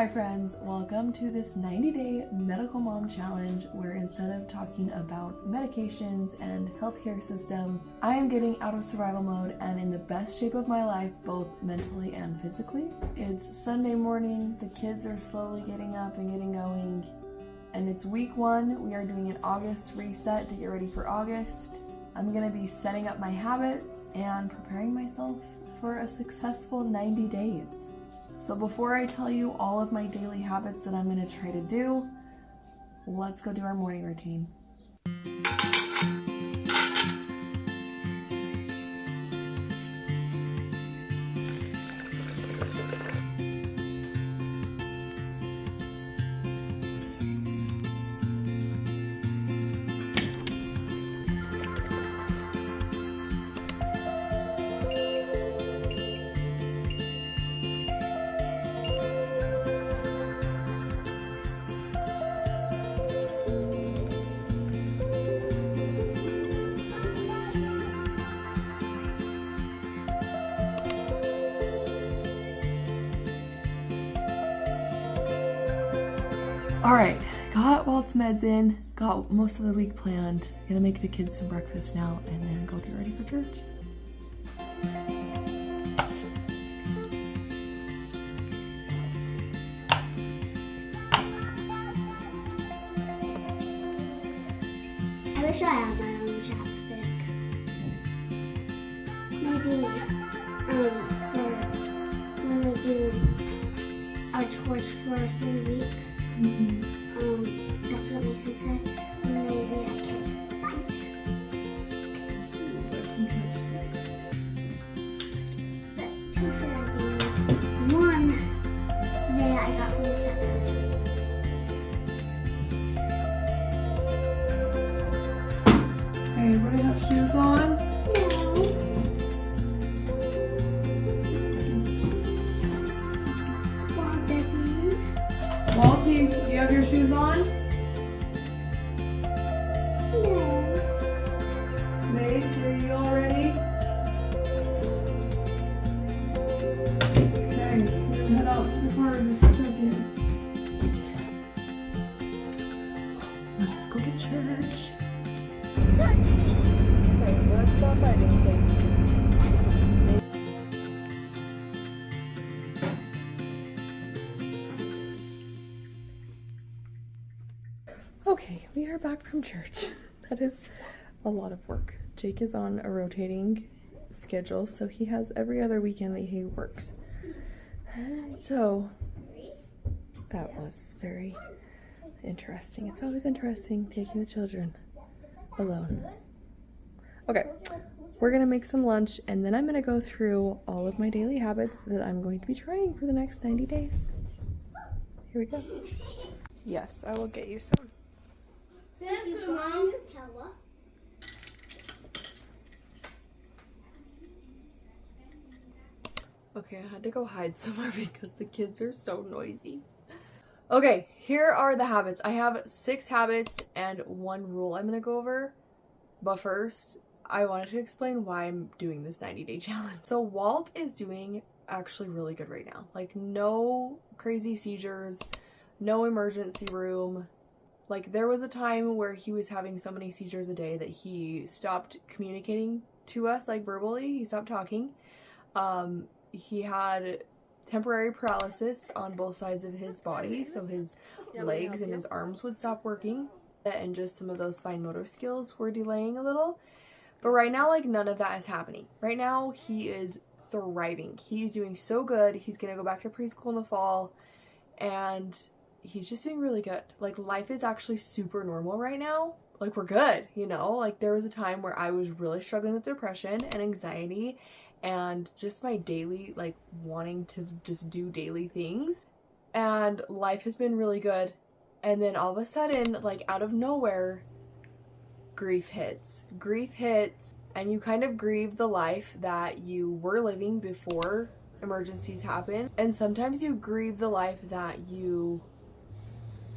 Hi friends, welcome to this 90-day medical mom challenge where instead of talking about medications and healthcare system, I am getting out of survival mode and in the best shape of my life, both mentally and physically. It's Sunday morning, the kids are slowly getting up and getting going, and it's week 1. We are doing an August reset to get ready for August. I'm gonna be setting up my habits and preparing myself for a successful 90 days. So before I tell you all of my daily habits that I'm going to try to do, let's go do our morning routine. Alright, got Walt's meds in, got most of the week planned. Gonna make the kids some breakfast now and then go get ready for church. I wish I had my own chapstick. Maybe for when we do our chores for 3 weeks. That's what Mason said. Maybe I can. But 2 for every 1 that I got from the second. Hey, everybody have shoes on? Walty, do you have your shoes on? No. Mace, are you all ready? Okay, we're gonna head out to the car in just a second. Let's go to church. Okay, let's stop fighting, please. Okay, we are back from church. That is a lot of work. Jake is on a rotating schedule, so he has every other weekend that he works. And so that was very interesting. It's always interesting taking the children alone. Okay, we're gonna make some lunch and then I'm gonna go through all of my daily habits that I'm going to be trying for the next 90 days. Here we go. Yes, I will get you some. Okay, I had to go hide somewhere because the kids are so noisy. Okay, here are the habits. I have 6 habits and 1 rule I'm gonna go over. But first, I wanted to explain why I'm doing this 90-day challenge. So Walt is doing actually really good right now. Like, no crazy seizures, no emergency room. Like, there was a time where he was having so many seizures a day that he stopped communicating to us, like, verbally. He stopped talking. He had temporary paralysis on both sides of his body, so his legs and his arms would stop working, and just some of those fine motor skills were delaying a little. But right now, like, none of that is happening. Right now, he is thriving. He's doing so good. He's gonna go back to preschool in the fall, and he's just doing really good. Like, life is actually super normal right now. Like, we're good, you know? Like, there was a time where I was really struggling with depression and anxiety and just my daily, like, wanting to just do daily things. And life has been really good. And then all of a sudden, like, out of nowhere, grief hits. Grief hits, and you kind of grieve the life that you were living before emergencies happen. And sometimes you grieve the life that you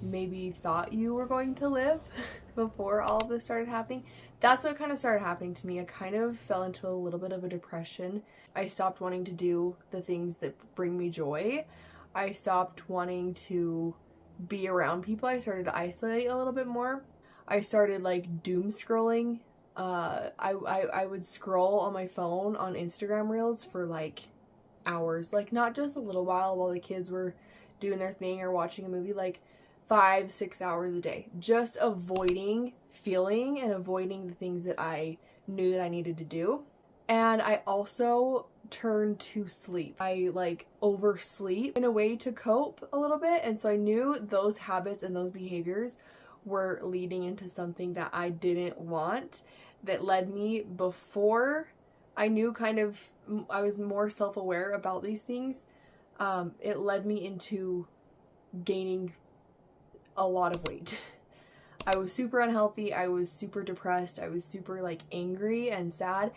maybe thought you were going to live before all of this started happening. That's what kind of started happening to me. I kind of fell into a little bit of a depression. I stopped wanting to do the things that bring me joy. I stopped wanting to be around people. I started to isolate a little bit more. I started like doom scrolling. I would scroll on my phone on Instagram Reels for like hours, like not just a little while the kids were doing their thing or watching a movie, like 5-6 hours a day, just avoiding feeling and avoiding the things that I knew that I needed to do. And I also turned to sleep. I like oversleep in a way to cope a little bit, and so I knew those habits and those behaviors were leading into something that I didn't want, that led me, before I knew kind of I was more self-aware about these things, it led me into gaining a lot of weight. I was super unhealthy, I was super depressed, I was super like angry and sad,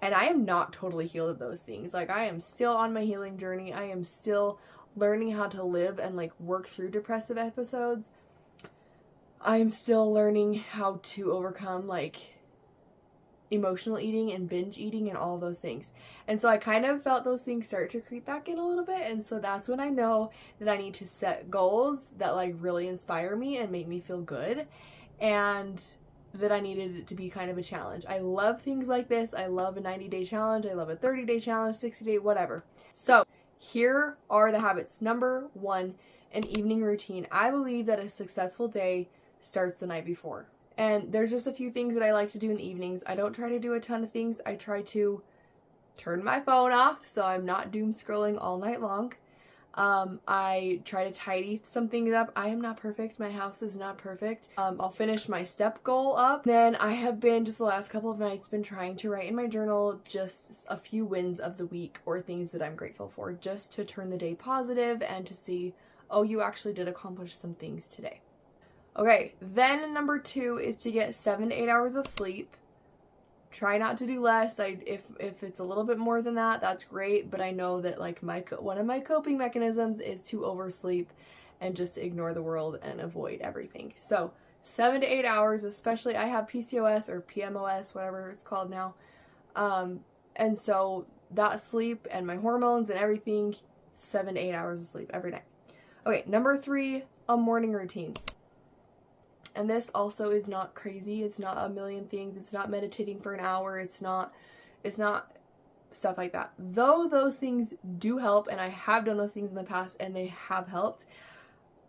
and I am not totally healed of those things. Like, I am still on my healing journey. I am still learning how to live and like work through depressive episodes. I am still learning how to overcome like emotional eating and binge eating and all those things. And so I kind of felt those things start to creep back in a little bit. And so that's when I know that I need to set goals that like really inspire me and make me feel good, and that I needed it to be kind of a challenge. I love things like this. I love a 90-day challenge. I love a 30-day challenge, 60-day, whatever. So here are the habits. Number 1, an evening routine. I believe that a successful day starts the night before. And there's just a few things that I like to do in the evenings. I don't try to do a ton of things. I try to turn my phone off so I'm not doom scrolling all night long. I try to tidy some things up. I am not perfect. My house is not perfect. I'll finish my step goal up. Then I have been, just the last couple of nights, been trying to write in my journal just a few wins of the week or things that I'm grateful for, just to turn the day positive and to see, oh, you actually did accomplish some things today. Okay, then number 2 is to get 7 to 8 hours of sleep. Try not to do less. If it's a little bit more than that, that's great. But I know that like one of my coping mechanisms is to oversleep and just ignore the world and avoid everything. So 7 to 8 hours, especially I have PCOS or PMOS, whatever it's called now. And so that sleep and my hormones and everything, 7 to 8 hours of sleep every night. Okay, number 3, a morning routine. And this also is not crazy. It's not a million things. It's not meditating for an hour. It's not stuff like that. Though those things do help, and I have done those things in the past and they have helped,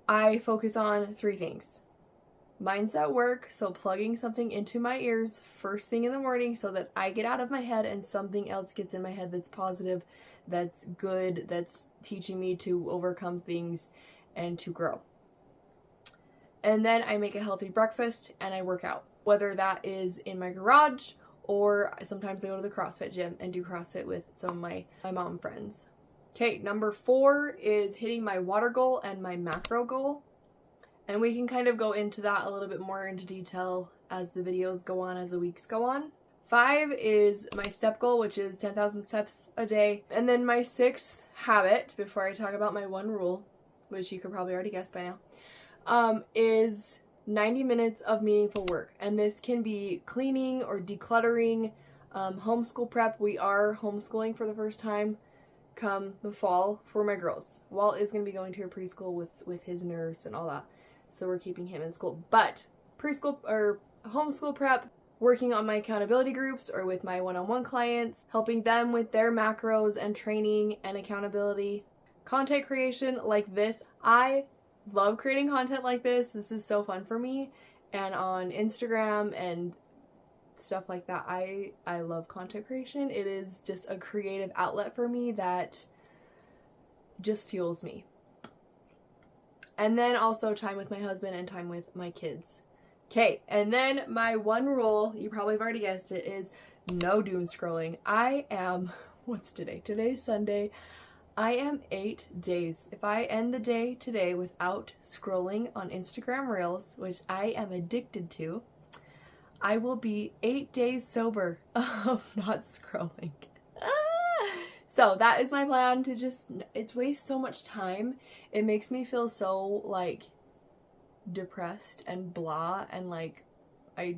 I focus on 3 things. Mindset work, so plugging something into my ears first thing in the morning so that I get out of my head and something else gets in my head that's positive, that's good, that's teaching me to overcome things and to grow. And then I make a healthy breakfast and I work out, whether that is in my garage or sometimes I go to the CrossFit gym and do CrossFit with some of my mom friends. Okay, number 4 is hitting my water goal and my macro goal. And we can kind of go into that a little bit more into detail as the videos go on, as the weeks go on. 5 is my step goal, which is 10,000 steps a day. And then my 6th habit, before I talk about my 1 rule, which you could probably already guess by now, is 90 minutes of meaningful work. And this can be cleaning or decluttering, homeschool prep. We are homeschooling for the first time come the fall for my girls. Walt is going to be going to a preschool with his nurse and all that, so we're keeping him in school. But preschool or homeschool prep, working on my accountability groups or with my one-on-one clients, helping them with their macros and training and accountability. Content creation like this. I love creating content like this. This is so fun for me. And on Instagram and stuff like that, I love content creation. It is just a creative outlet for me that just fuels me. And then also time with my husband and time with my kids. Okay, and then my 1 rule, you probably have already guessed it, is no doom scrolling. I am, what's today? Today's Sunday. I am 8 days. If I end the day today without scrolling on Instagram Reels, which I am addicted to, I will be 8 days sober of not scrolling. So that is my plan, to just, it wastes so much time. It makes me feel so like depressed and blah, and like I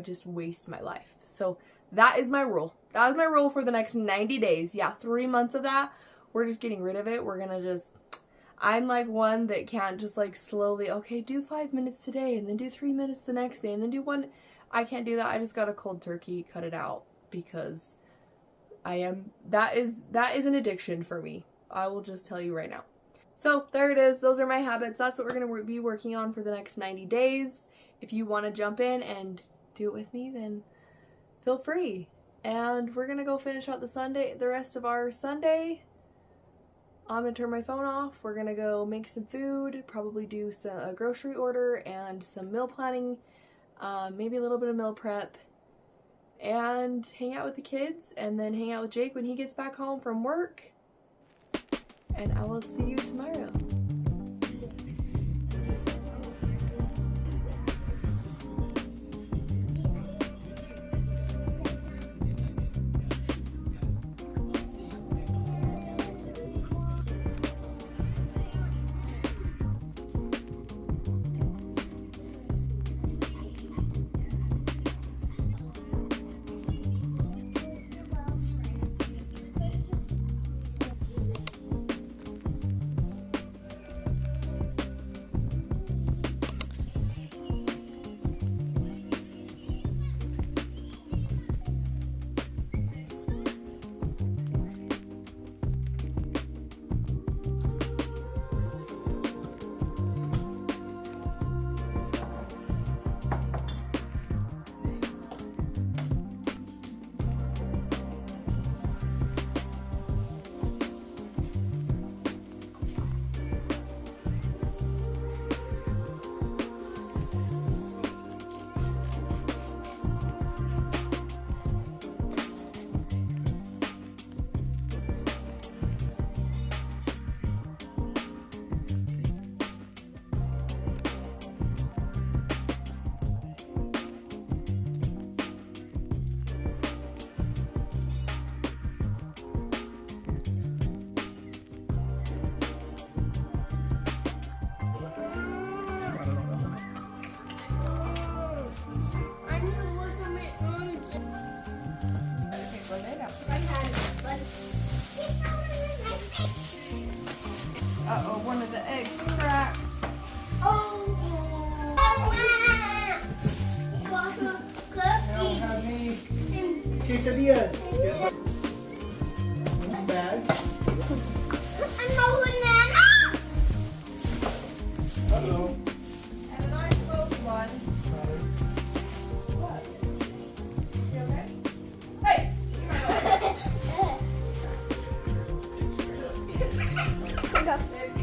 just waste my life. So that is my rule. That is my rule for the next 90 days. Yeah, 3 months of that. We're just getting rid of it. We're gonna just, I'm like one that can't just like slowly, okay, do 5 minutes today and then do 3 minutes the next day and then do one. I can't do that. I just got a cold turkey, cut it out, because that is an addiction for me. I will just tell you right now. So there it is. Those are my habits. That's what we're going to be working on for the next 90 days. If you want to jump in and do it with me, then feel free. And we're going to go finish out the rest of our Sunday. I'm going to turn my phone off. We're going to go make some food, probably do a grocery order and some meal planning, maybe a little bit of meal prep, and hang out with the kids, and then hang out with Jake when he gets back home from work. And I will see you tomorrow. Uh-oh, one of the eggs cracked. I don't have any quesadillas. Bad. Uh-oh. And a nice smoky one. What? You okay? Hey! Give me my phone.